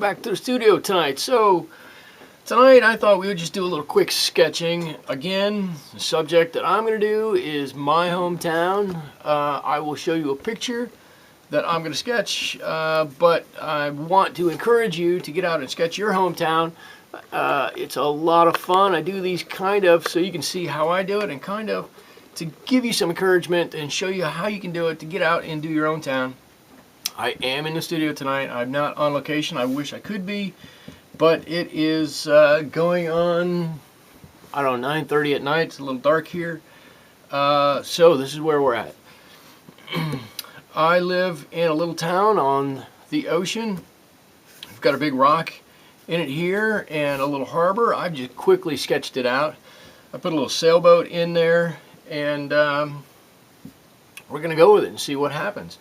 back to the studio tonight. So tonight I thought we would just do a little quick sketching. Again, the subject that I'm going to do is my hometown. I will show you a picture that I'm going to sketch, but I want to encourage you to get out and sketch your hometown. It's a lot of fun. I do these kind of so you can see how I do it, and kind of to give you some encouragement and show you how you can do it to get out and do your own town. I am in the studio tonight. I'm not on location. I wish I could be, but it is going on, I don't know, 9:30 at night. It's a little dark here. So this is where we're at. I live in a little town on the ocean. We've got a big rock in it here and a little harbor. I've just quickly sketched it out. I put a little sailboat in there, and we're going to go with it and see what happens.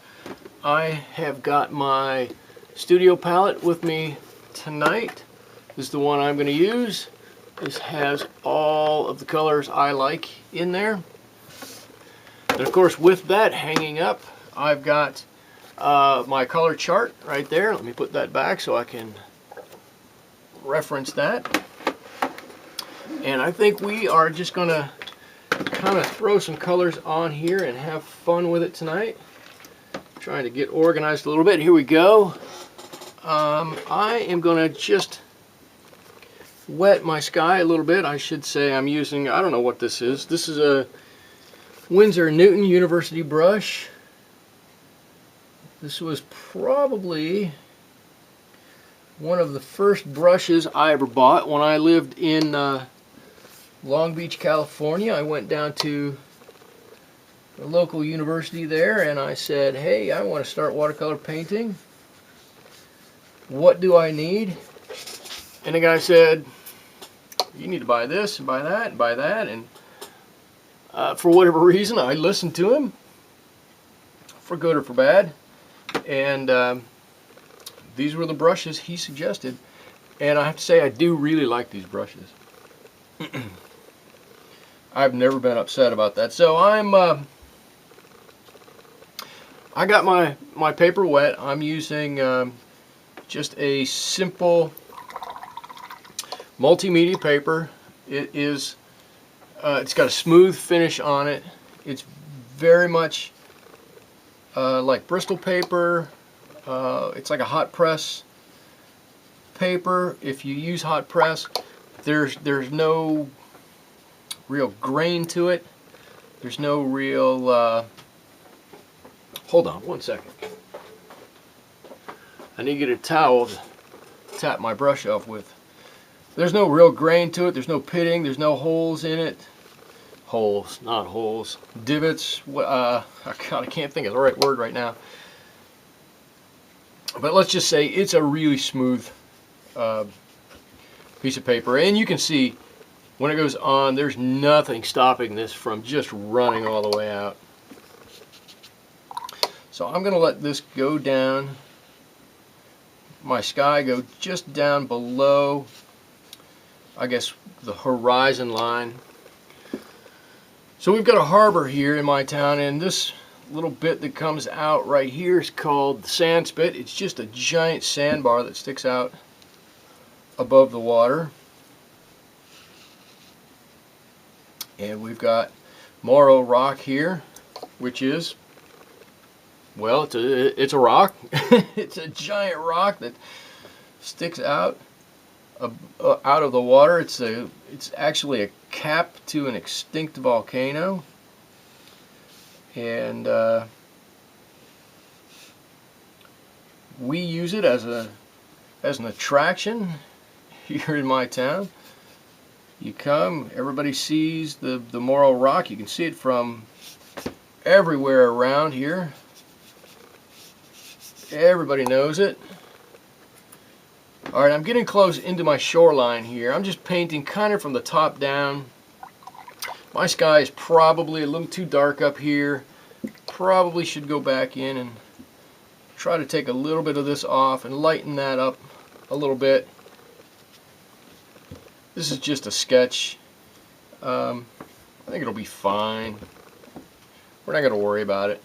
I have got my studio palette with me tonight. This is the one I'm going to use. This has all of the colors I like in there. And of course, with that hanging up, I've got my color chart right there. Let me put that back so I can reference that. And I think we are just going to kind of throw some colors on here and have fun with it tonight. Trying to get organized a little bit. Here we go. I am going to just wet my sky a little bit. I should say I'm using, I don't know what this is. This is a Winsor & Newton University brush. This was probably one of the first brushes I ever bought when I lived in Long Beach, California. I went down to a local university there and I said, hey, I want to start watercolor painting. What do I need? And the guy said, you need to buy this and buy that and buy that. And for whatever reason, I listened to him, for good or for bad. And these were the brushes he suggested. And I have to say, I do really like these brushes. I've never been upset about that. So I got my paper wet. I'm using just a simple multimedia paper. It's got a smooth finish on it. It's very much like Bristol paper. It's like a hot press paper. If you use hot press, there's no real grain to it. There's no real hold on one second. I need to get a towel to tap my brush off with. There's no real grain to it. There's no pitting. There's no holes in it. Holes, not holes. Divots. God, I can't think of the right word right now. But let's just say it's a really smooth piece of paper. And you can see when it goes on, there's nothing stopping this from just running all the way out. So I'm going to let this go down, my sky go just down below, I guess, the horizon line. So we've got a harbor here in my town, and this little bit that comes out right here is called the sand spit. It's just a giant sandbar that sticks out above the water. And we've got Morro Rock here, which is, well, it's a rock. It's a giant rock that sticks out of the water. It's actually a cap to an extinct volcano, and we use it as an attraction here in my town. You come, everybody sees the Morro Rock. You can see it from everywhere around here. Everybody knows it. Alright, I'm getting close into my shoreline here. I'm just painting kind of from the top down. My sky is probably a little too dark up here. Probably should go back in and try to take a little bit of this off and lighten that up a little bit. This is just a sketch. I think it'll be fine. We're not going to worry about it.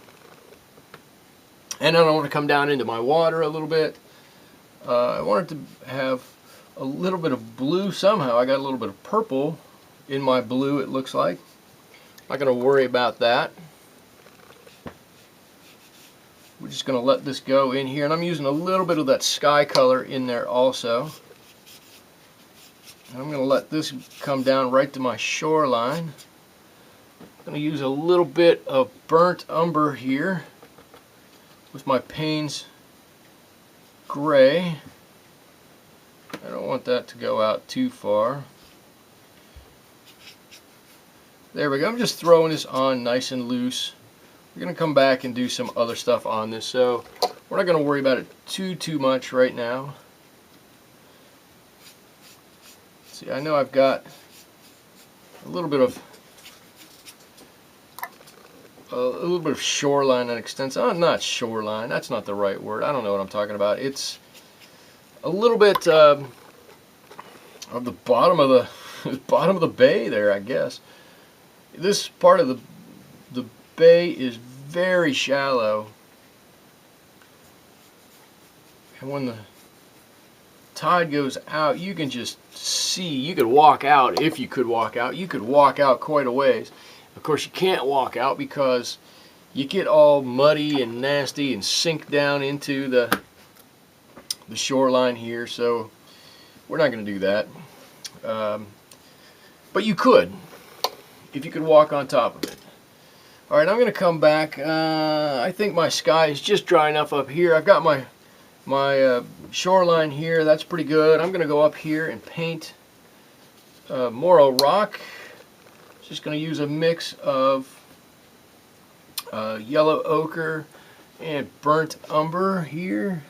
And I don't want to come down into my water a little bit. I wanted to have a little bit of blue somehow. I got a little bit of purple in my blue, it looks like. Not going to worry about that. We're just going to let this go in here, and I'm using a little bit of that sky color in there also. And I'm going to let this come down right to my shoreline. I'm going to use a little bit of burnt umber here with my Payne's gray. I don't want that to go out too far. There we go. I'm just throwing this on nice and loose. We're going to come back and do some other stuff on this, so we're not going to worry about it too much right now. See, I know I've got a little bit of shoreline and extents. Oh, not shoreline. That's not the right word. I don't know what I'm talking about. It's a little bit of the bottom of the bay there, I guess. This part of the bay is very shallow, and when the tide goes out, you can just see. You could walk out if you could walk out. You could walk out quite a ways. Of course, you can't walk out because you get all muddy and nasty and sink down into the shoreline here. So we're not going to do that. But you could, if you could walk on top of it. All right, I'm going to come back. I think my sky is just dry enough up here. I've got my shoreline here. That's pretty good. I'm going to go up here and paint Morro Rock. Just going to use a mix of yellow ochre and burnt umber here.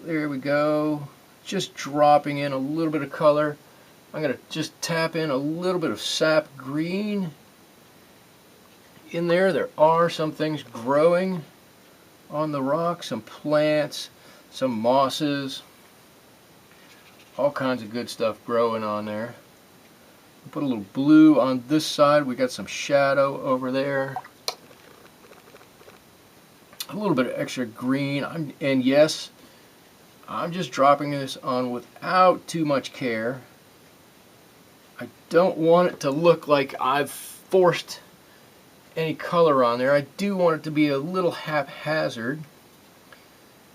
There we go. Just dropping in a little bit of color. I'm going to just tap in a little bit of sap green in there. There are some things growing on the rock, some plants, some mosses, all kinds of good stuff growing on there. Put a little blue on this side. We got some shadow over there. A little bit of extra green. And yes, I'm just dropping this on without too much care. I don't want it to look like I've forced any color on there. I do want it to be a little haphazard.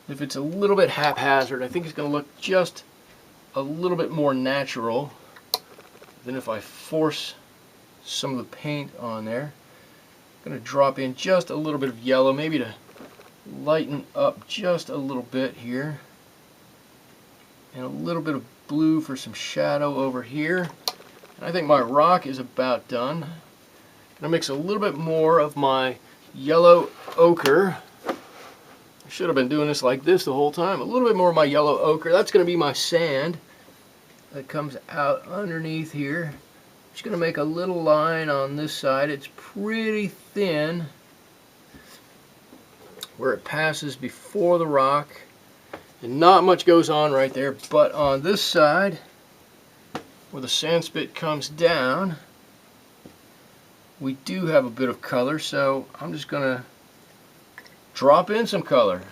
If it's a little bit haphazard, I think it's going to look just a little bit more natural than if I force some of the paint on there. I'm going to drop in just a little bit of yellow, maybe to lighten up just a little bit here. And a little bit of blue for some shadow over here. And I think my rock is about done. I'm going to mix a little bit more of my yellow ochre. I should have been doing this like this the whole time. A little bit more of my yellow ochre. That's going to be my sand that comes out underneath here. Just going to make a little line on this side. It's pretty thin where it passes before the rock. And not much goes on right there, but on this side where the sand spit comes down, we do have a bit of color, so I'm just going to drop in some color.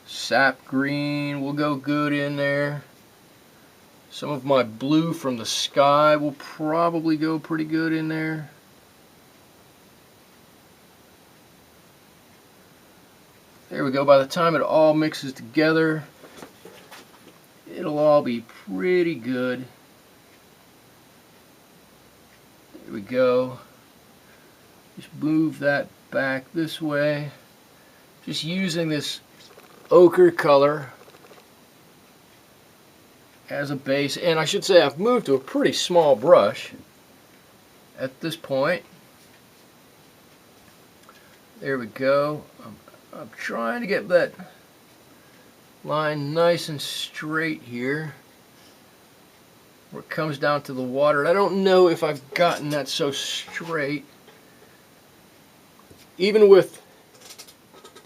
Sap green will go good in there. Some of my blue from the sky will probably go pretty good in there. There we go. By the time it all mixes together, it'll all be pretty good. There we go. Just move that back this way. Just using this ochre color as a base. And I should say I've moved to a pretty small brush at this point. There we go. I'm trying to get that line nice and straight here where it comes down to the water. I don't know if I've gotten that so straight. Even with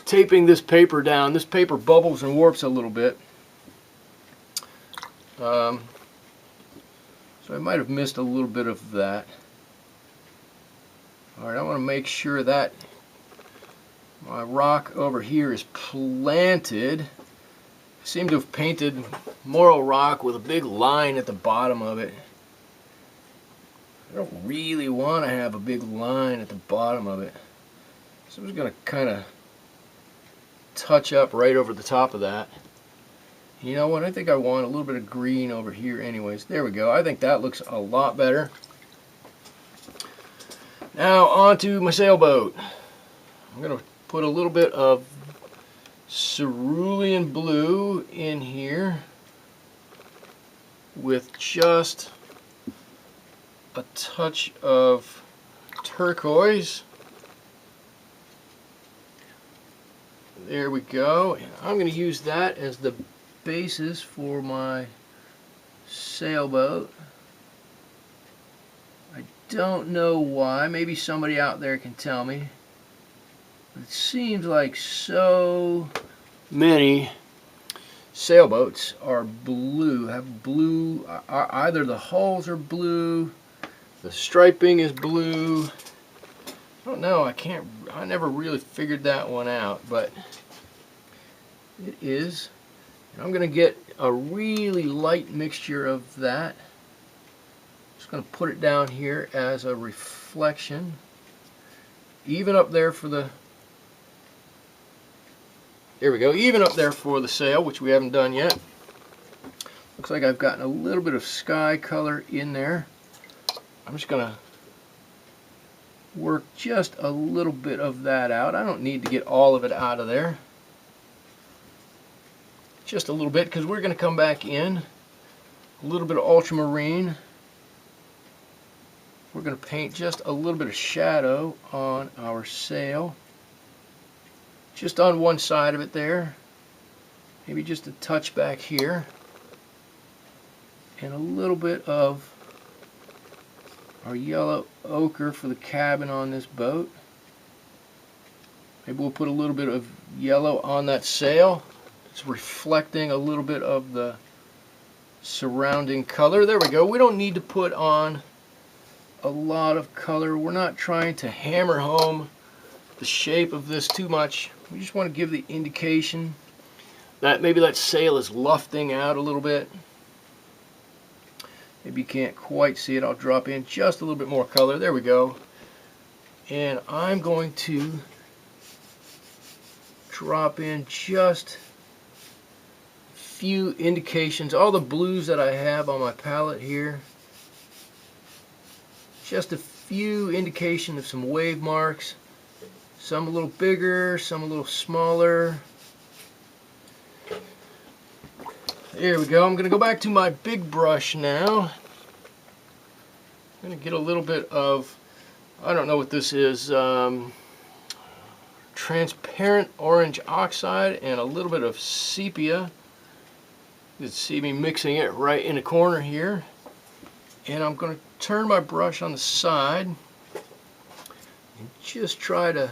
taping this paper down, this paper bubbles and warps a little bit. So I might have missed a little bit of that. Alright, I want to make sure that My rock over here is planted. I seem to have painted Morro Rock with a big line at the bottom of it. I don't really want to have a big line at the bottom of it. So I'm just going to kind of touch up right over the top of that. You know what? I think I want a little bit of green over here anyways. There we go. I think that looks a lot better. Now onto my sailboat. I'm going to put a little bit of cerulean blue in here with just a touch of turquoise. There we go. And I'm going to use that as the basis for my sailboat. I don't know why. Maybe somebody out there can tell me. But it seems like so many sailboats are blue, have blue, either the hulls are blue, the striping is blue. I don't know, I never really figured that one out, but it is. And I'm going to get a really light mixture of that. Just going to put it down here as a reflection. Even up there for the, there we go, even up there for the sail, which we haven't done yet. Looks like I've gotten a little bit of sky color in there. I'm just going to work just a little bit of that out. I don't need to get all of it out of there. Just a little bit, because we're going to come back in. A little bit of ultramarine. We're going to paint just a little bit of shadow on our sail. Just on one side of it there. Maybe just a touch back here. And a little bit of our yellow ochre for the cabin on this boat. Maybe we'll put a little bit of yellow on that sail. It's reflecting a little bit of the surrounding color. There we go. We don't need to put on a lot of color. We're not trying to hammer home the shape of this too much. We just want to give the indication that maybe that sail is lufting out a little bit. Maybe you can't quite see it. I'll drop in just a little bit more color. There we go. And I'm going to drop in just a few indications. All the blues that I have on my palette here. Just a few indications of some wave marks. Some a little bigger, some a little smaller. There we go. I'm going to go back to my big brush now. I'm going to get a little bit of, I don't know what this is, transparent orange oxide and a little bit of sepia. You can see me mixing it right in the corner here. And I'm going to turn my brush on the side and just try to,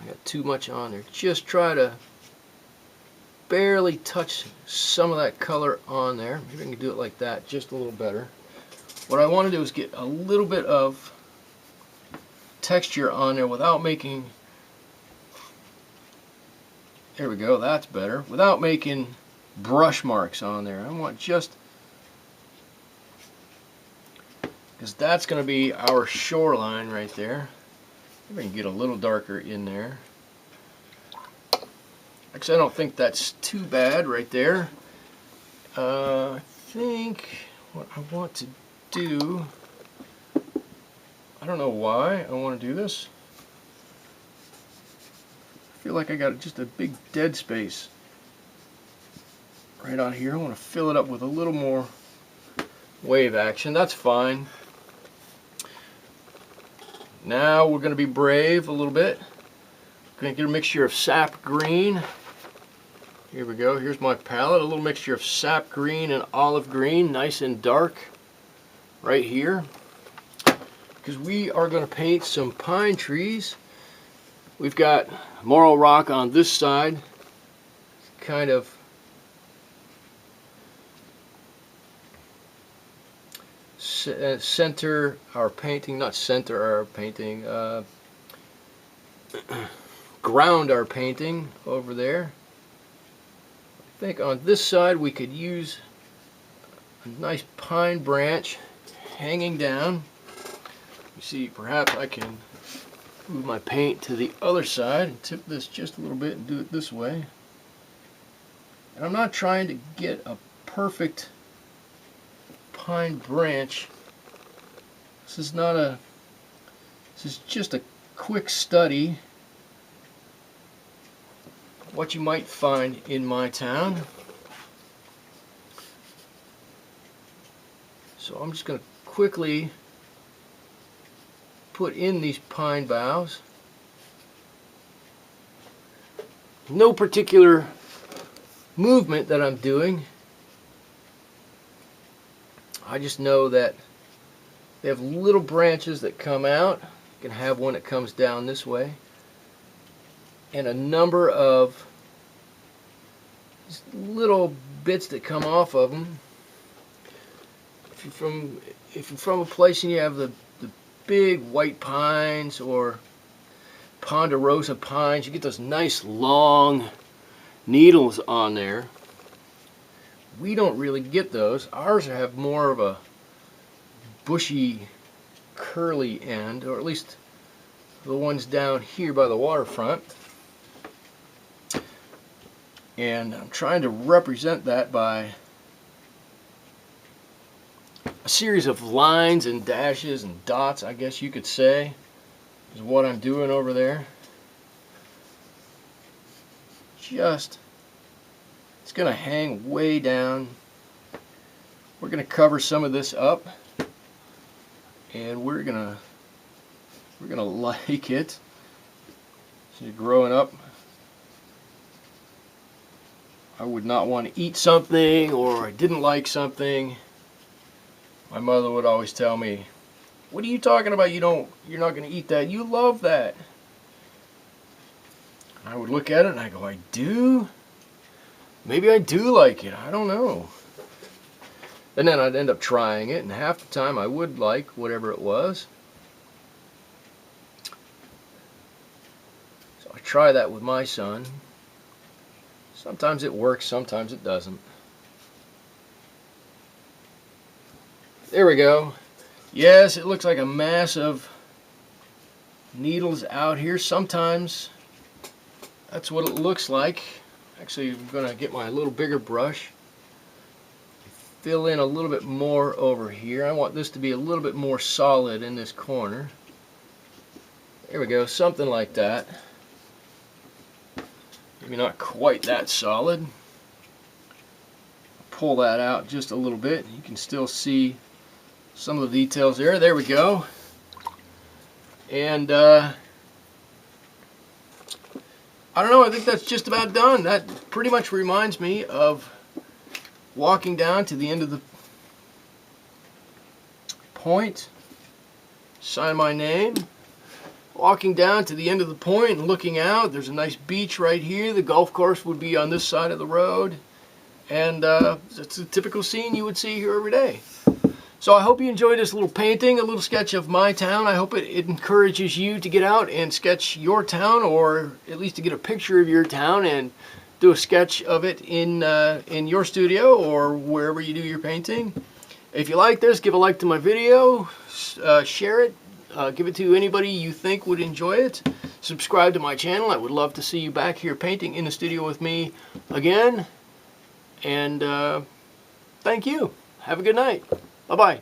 I got too much on there, just try to barely touch some of that color on there. Maybe I can do it like that, just a little better. What I want to do is get a little bit of texture on there without making, there we go, that's better, without making brush marks on there. I want just, because that's going to be our shoreline right there. Maybe I can get a little darker in there. Actually, I don't think that's too bad right there. I think what I want to do, I don't know why I want to do this. I feel like I got just a big dead space right on here. I want to fill it up with a little more wave action. That's fine. Now we're going to be brave a little bit. Going to get a mixture of sap green. Here we go. Here's my palette. A little mixture of sap green and olive green, nice and dark right here. Because we are going to paint some pine trees. We've got Morro Rock on this side. Kind of center our painting, not center our painting. ground our painting over there. I think on this side we could use a nice pine branch hanging down. You see, perhaps I can move my paint to the other side and tip this just a little bit and do it this way. And I'm not trying to get a perfect pine branch. This is just a quick study of what you might find in my town. So I'm just going to quickly put in these pine boughs. No particular movement that I'm doing. I just know that they have little branches that come out. You can have one that comes down this way, and a number of little bits that come off of them. If you're from a place and you have the big white pines or ponderosa pines, you get those nice long needles on there. We don't really get those. Ours have more of a bushy, curly end, or at least the ones down here by the waterfront. And I'm trying to represent that by a series of lines and dashes and dots, I guess you could say, is what I'm doing over there. It's going to hang way down. We're going to cover some of this up, and we're gonna like it. So you're growing up, I would not want to eat something, or I didn't like something. My mother would always tell me, "What are you talking about? You're not going to eat that. You love that." I would look at it and I go, "I do? Maybe I do like it. I don't know." And then I'd end up trying it, and half the time I would like whatever it was. So I try that with my son. Sometimes it works, sometimes it doesn't. There we go. Yes, it looks like a mass of needles out here. Sometimes that's what it looks like. Actually, I'm going to get my little bigger brush, fill in a little bit more over here. I want this to be a little bit more solid in this corner. There we go, something like that. Maybe not quite that solid. Pull that out just a little bit. You can still see some of the details there. There we go. And I don't know, I think that's just about done. That pretty much reminds me of walking down to the end of the point, sign my name, walking down to the end of the point and looking out. There's a nice beach right here. The golf course would be on this side of the road, and it's a typical scene you would see here every day. So I hope you enjoyed this little painting, a little sketch of my town. I hope it encourages you to get out and sketch your town, or at least to get a picture of your town and do a sketch of it in your studio or wherever you do your painting. If you like this, give a like to my video, share it, give it to anybody you think would enjoy it. Subscribe to my channel. I would love to see you back here painting in the studio with me again. And thank you. Have a good night. Bye-bye.